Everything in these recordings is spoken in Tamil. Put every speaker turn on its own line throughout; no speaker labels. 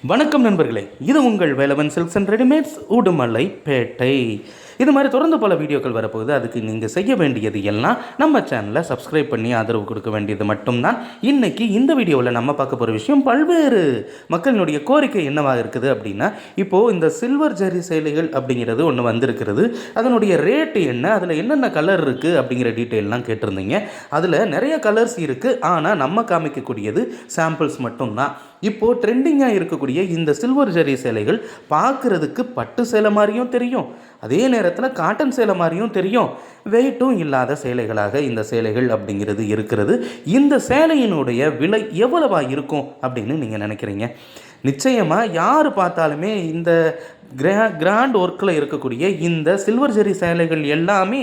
வணக்கம் நண்பர்களே, இது உங்கள் Velavan silks and readymades Udumalaipettai. இது மாதிரி தொடர்ந்து பல வீடியோக்கள் வரப்போகுது. அதுக்கு நீங்கள் செய்ய வேண்டியது எல்லாம் நம்ம சேனலை சப்ஸ்கிரைப் பண்ணி ஆதரவு கொடுக்க வேண்டியது மட்டும்தான். இன்றைக்கி இந்த வீடியோவில் நம்ம பார்க்க போகிற விஷயம், பல்வேறு மக்களினுடைய கோரிக்கை என்னவாக இருக்குது அப்படின்னா, இப்போது இந்த சில்வர் ஜரி சேலைகள் அப்படிங்கிறது ஒன்று வந்திருக்கிறது. அதனுடைய ரேட்டு என்ன, அதில் என்னென்ன கலர் இருக்குது அப்படிங்கிற டீட்டெயிலெலாம் கேட்டிருந்தீங்க. அதில் நிறைய கலர்ஸ் இருக்குது, ஆனால் நம்ம காமிக்கக்கூடியது சாம்பிள்ஸ் மட்டும்தான். இப்போது ட்ரெண்டிங்காக இருக்கக்கூடிய இந்த சில்வர் ஜரி சேலைகள் பார்க்குறதுக்கு பட்டு சேலை மாதிரியும் தெரியும், அதே நேரத்தில் காட்டன் சேலை மாதிரியும் தெரியும். வெயிட்டும் இல்லாத சேலைகளாக இந்த சேலைகள் அப்படிங்கிறது இருக்கிறது. இந்த சேலையினுடைய விலை எவ்வளவா இருக்கும் அப்படின்னு நீங்கள் நினைக்கிறீங்க? நிச்சயமாக யார் பார்த்தாலுமே இந்த கிராண்ட் ஒர்க்கில் இருக்கக்கூடிய இந்த சில்வர் ஜரி சேலைகள் எல்லாமே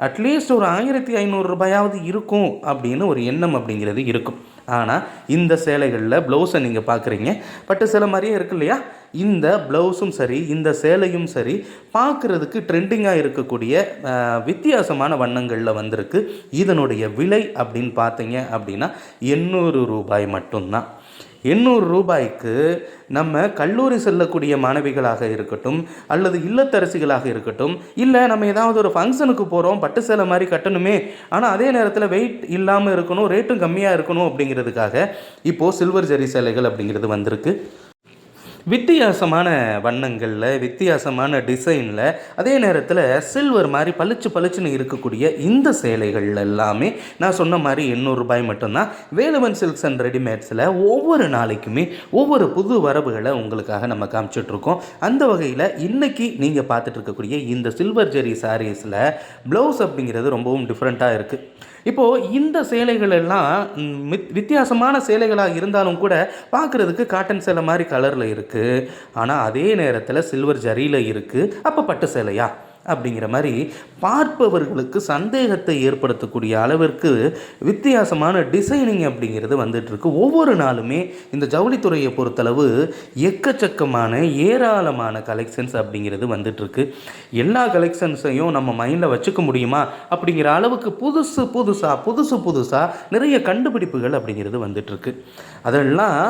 அட்லீஸ்ட் ஒரு 1500 ரூபாயாவது இருக்கும் அப்படின்னு ஒரு எண்ணம் அப்படிங்கிறது இருக்கும். ஆனால் இந்த சேலைகளில் ப்ளவுஸை நீங்கள் பார்க்குறீங்க, பட்டு சேலை மாதிரியே இருக்கு இல்லையா? இந்த ப்ளவுஸும் சரி, இந்த சேலையும் சரி, பார்க்குறதுக்கு ட்ரெண்டிங்காக இருக்கக்கூடிய வித்தியாசமான வண்ணங்களில் வந்திருக்கு. இதனுடைய விலை அப்படின்னு பார்த்தீங்க அப்படின்னா 800 ரூபாய் மட்டும்தான். 800 ரூபாய்க்கு நம்ம கல்லூரி செல்லக்கூடிய மாணவிகளாக இருக்கட்டும், அல்லது இல்லத்தரசிகளாக இருக்கட்டும், இல்லை நம்ம ஏதாவது ஒரு ஃபங்க்ஷனுக்கு போகிறோம், பட்டு சேலை மாதிரி கட்டணுமே, ஆனால் அதே நேரத்தில் வெயிட் இல்லாமல் இருக்கணும், ரேட்டும் கம்மியாக இருக்கணும் அப்படிங்கிறதுக்காக இப்போது சில்வர் ஜரி சேலைகள் அப்படிங்கிறது வந்திருக்கு. வித்தியாசமான வண்ணங்களில், வித்தியாசமான டிசைனில், அதே நேரத்தில் சில்வர் மாதிரி பளிச்சுன்னு இருக்கக்கூடிய இந்த சேலைகள் எல்லாமே நான் சொன்ன மாதிரி 800 ரூபாய் மட்டும்தான். வேலவன் சில்க்ஸ் அண்ட் ரெடிமேட்ஸில் ஒவ்வொரு நாளைக்குமே ஒவ்வொரு புது வரவுகளை உங்களுக்காக நம்ம காமிச்சிட்ருக்கோம். அந்த வகையில் இன்றைக்கி நீங்கள் பார்த்துட்டு இருக்கக்கூடிய இந்த சில்வர் ஜெரி சாரீஸில் ப்ளவுஸ் அப்படிங்கிறது ரொம்பவும் டிஃப்ரெண்ட்டாக இருக்குது. இப்போது இந்த சேலைகள் எல்லாம் வித்தியாசமான சேலைகளாக இருந்தாலும் கூட பார்க்குறதுக்கு காட்டன் சேலை மாதிரி கலரில் இருக்குது, ஆனால் அதே நேரத்தில் சில்வர் ஜரியில் இருக்குது. அப்போ பட்டு சேலையா அப்படிங்கிற மாதிரி பார்ப்பவர்களுக்கு சந்தேகத்தை ஏற்படுத்தக்கூடிய அளவிற்கு வித்தியாசமான டிசைனிங் அப்படிங்கிறது வந்துட்டுருக்கு. ஒவ்வொரு நாளுமே இந்த ஜவுளித்துறையை பொறுத்தளவு எக்கச்சக்கமான ஏராளமான கலெக்ஷன்ஸ் அப்படிங்கிறது வந்துட்டுருக்கு. எல்லா கலெக்ஷன்ஸையும் நம்ம மைண்டில் வச்சுக்க முடியுமா அப்படிங்கிற அளவுக்கு புதுசாக நிறைய கண்டுபிடிப்புகள் அப்படிங்கிறது வந்துட்டுருக்கு. அதெல்லாம்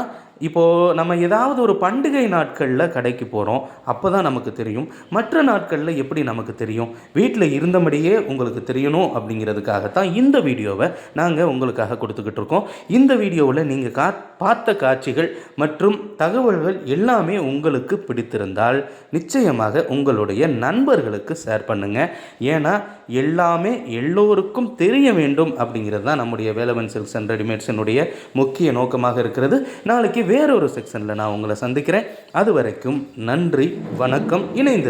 இப்போது நம்ம ஏதாவது ஒரு பண்டிகை நாட்களில் கடைக்கு போகிறோம், அப்போ தான் நமக்கு தெரியும். மற்ற நாட்களில் எப்படி நமக்கு தெரியும்? வீட்டில் இருந்தபடியே உங்களுக்கு தெரியணும் அப்படிங்கிறதுக்காகத்தான் இந்த வீடியோவை நாங்கள் உங்களுக்காக கொடுத்துக்கிட்டு இருக்கோம். இந்த வீடியோவில் நீங்கள் பார்த்த காட்சிகள் மற்றும் தகவல்கள் எல்லாமே உங்களுக்கு பிடித்திருந்தால் நிச்சயமாக உங்களுடைய நண்பர்களுக்கு ஷேர் பண்ணுங்கள். ஏன்னா எல்லாமே எல்லோருக்கும் தெரிய வேண்டும் அப்படிங்கிறது தான் நம்முடைய வேலவன் சில்க்ஸ் அண்ட் ரெடிமேட்ஸினுடைய முக்கிய நோக்கமாக இருக்கிறது. நாளைக்கு வேறொரு செக்ஷனில் நான் உங்களை சந்திக்கிறேன். அது வரைக்கும் நன்றி, வணக்கம், இணைந்து